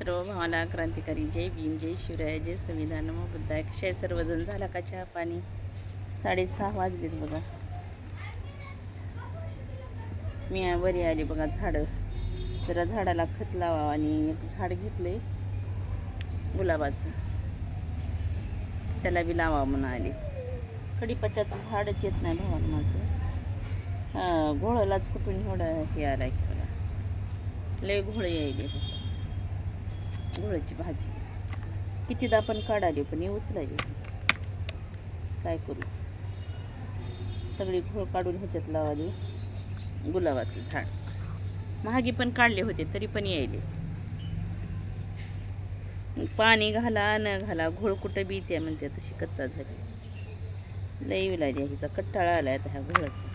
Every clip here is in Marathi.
सर्व भावाला क्रांतिकारी जय भीम, जय शिवराय, जय संविधान, नमो बुद्धाय. कसे आहे सर्वजण? झाला का चहा पाणी? 6:30 वाजलेत बघा. मी वरी आली बघा. झाडं जरा झाडाला खत लावा आणि एक झाड घेतलंय गुलाबाचं, त्याला बी लावा म्हणून आली. कडीपत्त्याचं झाडच येत नाही भावानं माझं. घोळलाच कुठून एवढं हे आलाय बघा. लय घोळ यायले बघा. घोळाची भाजी कितीदा पण काढाली पण उचलायली. काय करू? सगळी घोळ काढून ह्याच्यात लावाली. गुलाबाचं झाड महागी पण काढले होते तरी पण यायले. पाणी घाला न घाला घोळ कुठं बी त्या म्हणते तशी कत्ता झाली. लई विलायली. हिचा कट्टाळा आलाय आता ह्या घोळाचा.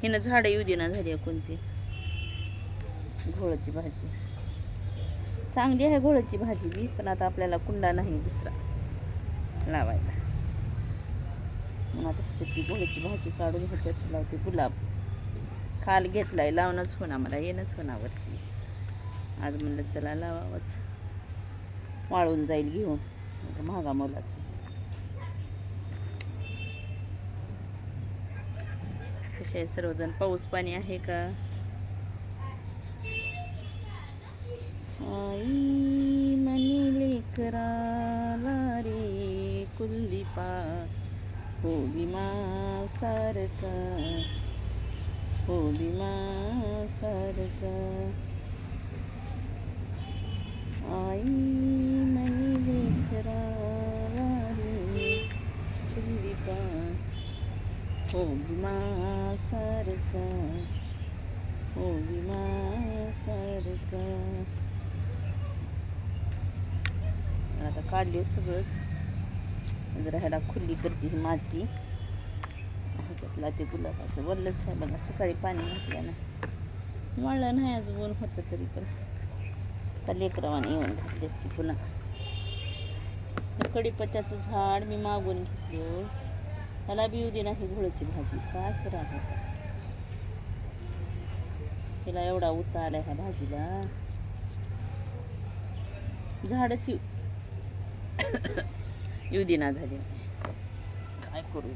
हिनं झाडं येऊ देना झाली कोणती. घोळाची भाजी चांगली आहे घोळाची भाजी बी, पण आता आपल्याला कुंडा नाही दुसरा लावायला. मग आता ह्याच्यात ती घोळाची भाजी काढून ह्याच्यात लावते गुलाब. खाल घेतलाय, लावणंच होणार मला, येणंच होणावरती. आज म्हणलं चला लावावंच, वाळून जाईल घेऊन महागा मोलाचं. कसे आहे सर्वजण? पाऊस पाणी आहे का? आई मनी लेकराला रे कुल्लीपा हो बिमा सारखा, हो बिमा सारखा. आई मनी लेकराला रे कुल्लीपा हो बिमा सारखा, हो बिमा सारखा. आता काढली सगळंच. जरा ह्याला खुल्ली करते ही माती. ह्याच्यातला ते गुलाबाचं वल्लच आहे बघा. सकाळी पाणी घातल्यानं वाळलं नाही. आज ऊन होतं तरी पण का लेकरावाने येऊन घातलेत की पुन्हा. कडीपत्त्याचं झाड मी मागून घेतलं. ह्याला बी येऊ दे नाही घोळाची भाजी. काय करा तिला एवढा उता आला ह्या भाजीला. झाडच येऊ दिना झाली. काय करू?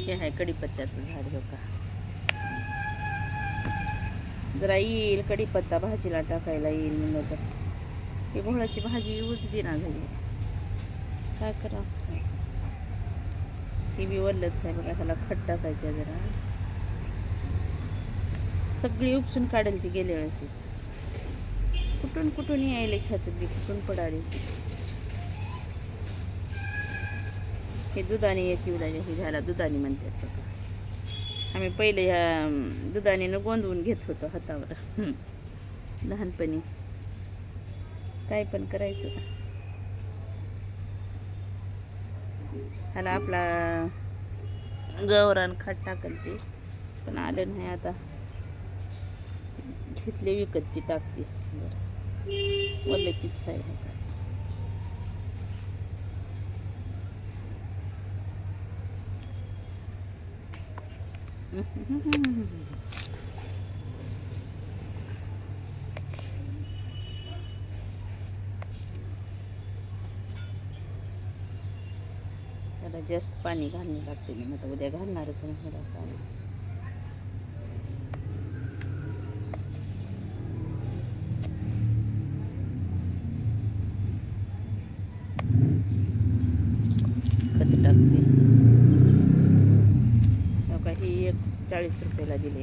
हे आहे कडीपत्त्याचं झाड. हो का जरा येईल कडीपत्ता भाजीला टाकायला येईल म्हणलं तर ही घोळाची भाजी येऊच दिना झाली. काय करा? ही बी वल्लच आहे बघा. ह्याला खत टाकायच्या जरा. सगळी उपसून काढेल ती गेल्या वेळेसच. कुठून कुठून यायले ह्याचं बी कुठून पडाले. हे दुधाने एक येऊ लागले. हे झाला दुधाने म्हणतात बघा. आम्ही पहिले ह्या दुधानेनं गोंधवून घेत होतो हातावर लहानपणी. काय पण करायचं. ह्याला आपला गवरान खत टाकल ते पण आलं नाही. आता घेतले विकत ती टाकते. वल्ल कीच आहे. त्याला जास्त पाणी घालणे लागते. मी आता उद्या घालणारच नाही पाणी. खत टाकते. ही एक 40 रुपयाला दिले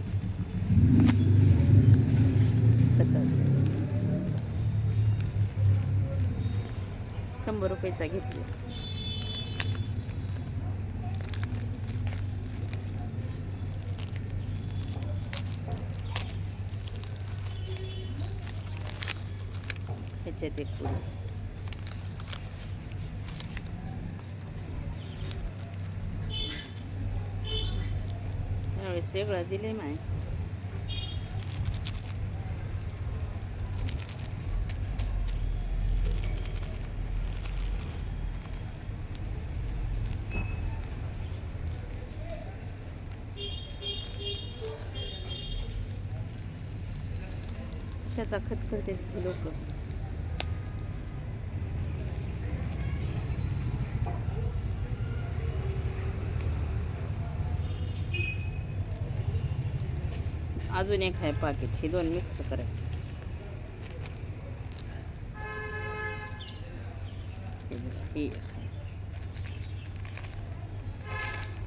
खताचं. 100 रुपयाचा घेतले. ह्याच्यात एक पुढे सगळं दिले माय. त्याचा खत करते लोक. अजून एक आहे पाकिट, हे दोन मिक्स करायचे.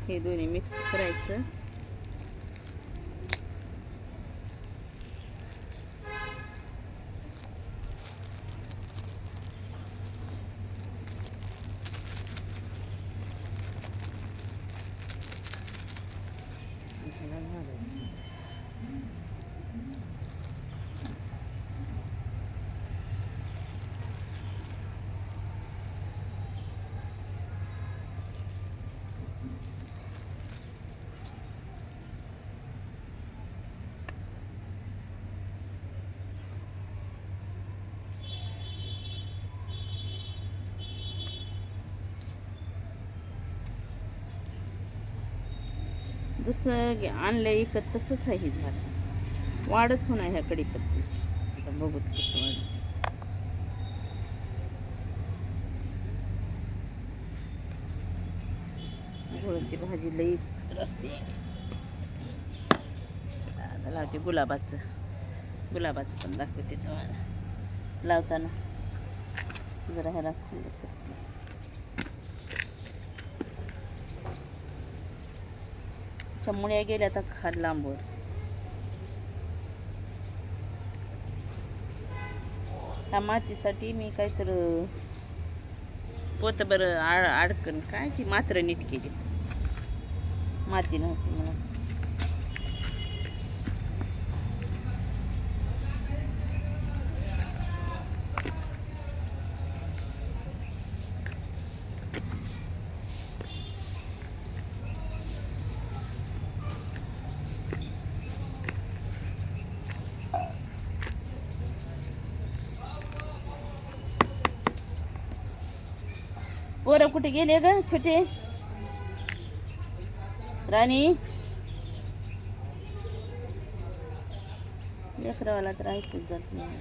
हे दोन्ही मिक्स करायचं. जसं आणलं इकत तसंच आहे हे झाड. वाढच होणार ह्या कढीपत्त्याची. आता बघू कसं वाढ. गुळाची भाजी लईच रस्ते. आता लावते गुलाबाचं पण दाखवते तुम्हाला लावताना. जरा ह्याला खुलं करते. मुळ्या गेल्या आता खाल लांबवर. ह्या मातीसाठी मी काहीतरी पोत बरं अडकन काय ती मात्र नीट केली. माती नव्हती मला. पोरं कुठे गेले ग छोटे? राणी लेकरावाला तर ऐकूच जात नाही.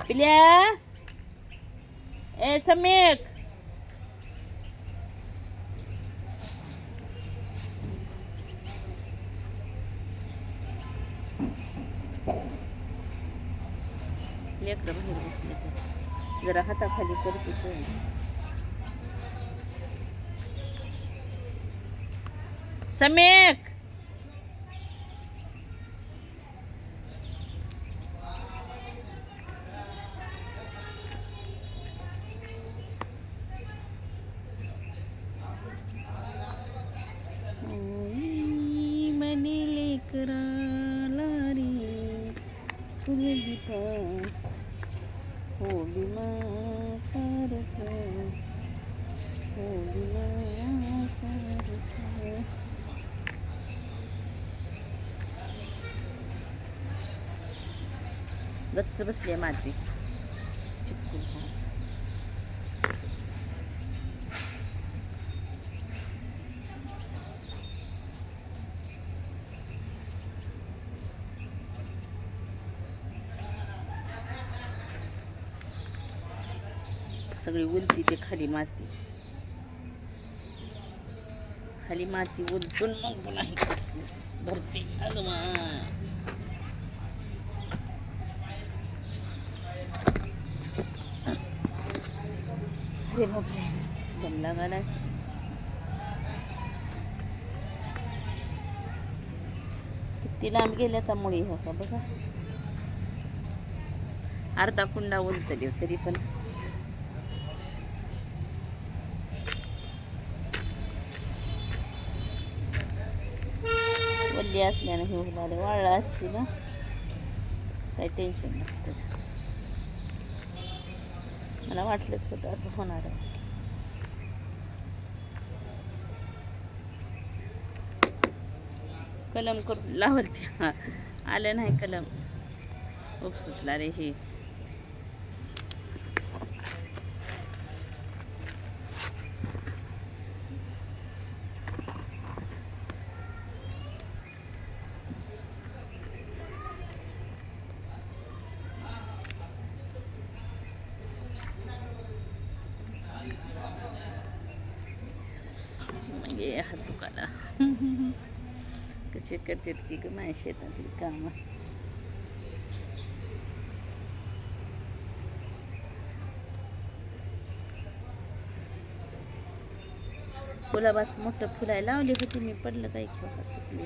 पिल्या ए समीक लेकरं बाहेर बसले तर जरा हाताखाली करते तो. समीक मनी लेकराला रे तुझी होलिमा सारखं होलिमा सारखं. गच्च बसली माती चिपकून. सगळी उलती ते खाली माती उलटून मग पुन्हा हे भरते. अरे बापरे दम लागायला. किती लांब गेल्या आता मुळी. हो का बघा अर्धा कुंडा उलटली तरी पण वल्ली असल्यानं हे उलाले. वाळला असते ना काही टेन्शन नसतं. मला वाटलंच होतं असं होणार आहे. कलम करून लावल ते आलं नाही कलम. उपसुचला रे हे. हात दुखायला. कसे करतात की ग माझ्या शेतातली कामं. गुलाबाचं मोठं फुलाय लावली होती मी, पडलं काय किंवा सुकली.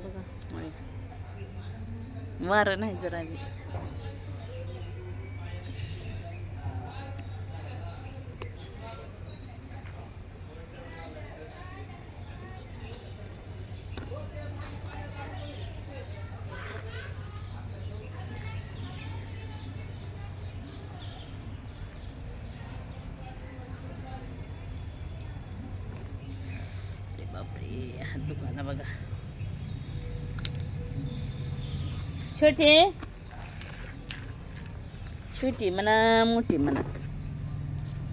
बघा वारं नाही जरा बी. बापरे हात दुखायला बघा. छोटे छोटी म्हणा मोठी म्हणा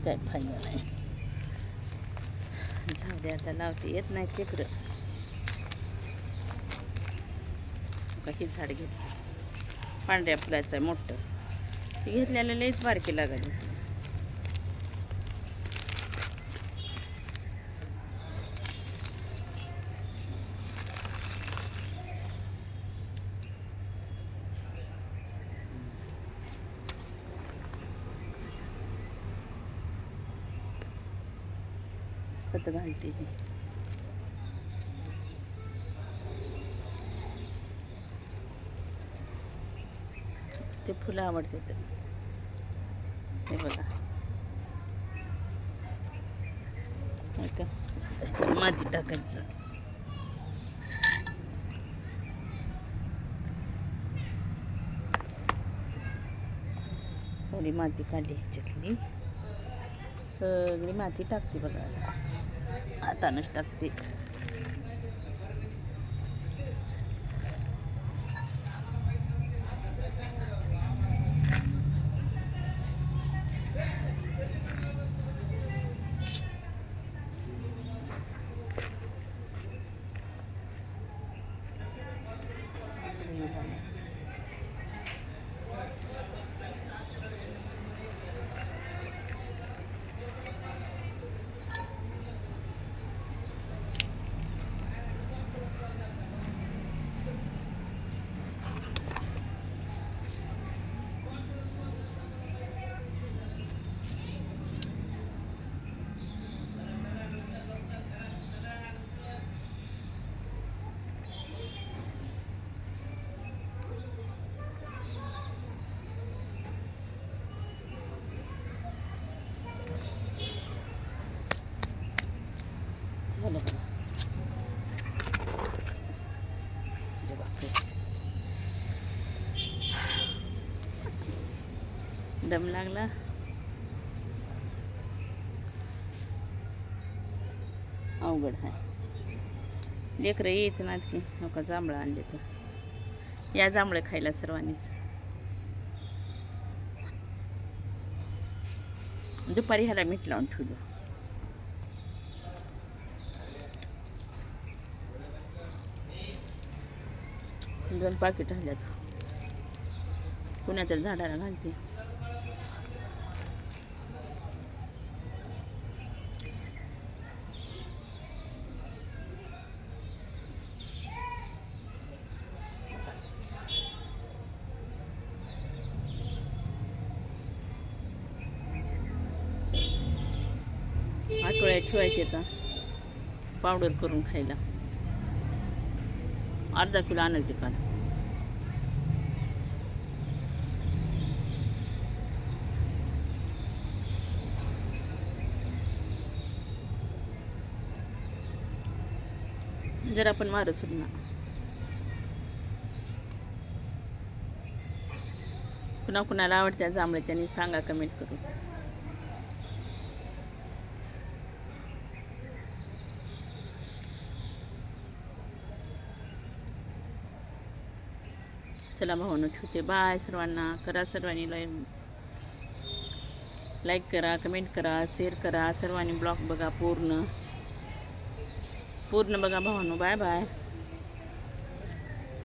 काय फायदा नाही. जाऊ दे आता, लावते येत नाही तिकडं. काही झाड घेत पांढऱ्या फुलाचं आहे मोठं, ते घेतल्याला लईच बारकी लागली. खत घालते ही. ते फुलं आवडते तर हे बघा. का माती टाकायचं. थोडी माती काढली ह्याच्यातली, सगळी माती टाकते बघा. हातानंच टाकते. झालं बघा. दम लागला. अवघड आहे. लेकरं यायचं नात की नका जांभळं आणले तर या जांभळं खायला सर्वांनीच. दुपारी ह्याला मीठ लावून ठेवलं. दोन पाकिट हल्यात, पुण्यातील झाडाला घालते. आठवड्यात ठेवायचे का पावडर करून खायला. अर्धा किलो आणल ते काल. जरा पण मारत सुद्धा. कुणा कुणाला आवडत्या जांभळे त्यांनी सांगा कमेंट करून. चला भावांनो ठेवते. बाय सर्वांना. करा सर्वांनी लाईक करा, कमेंट करा, शेअर करा. सर्वांनी ब्लॉग बघा पूर्ण बघा भावांनो. Bye bye.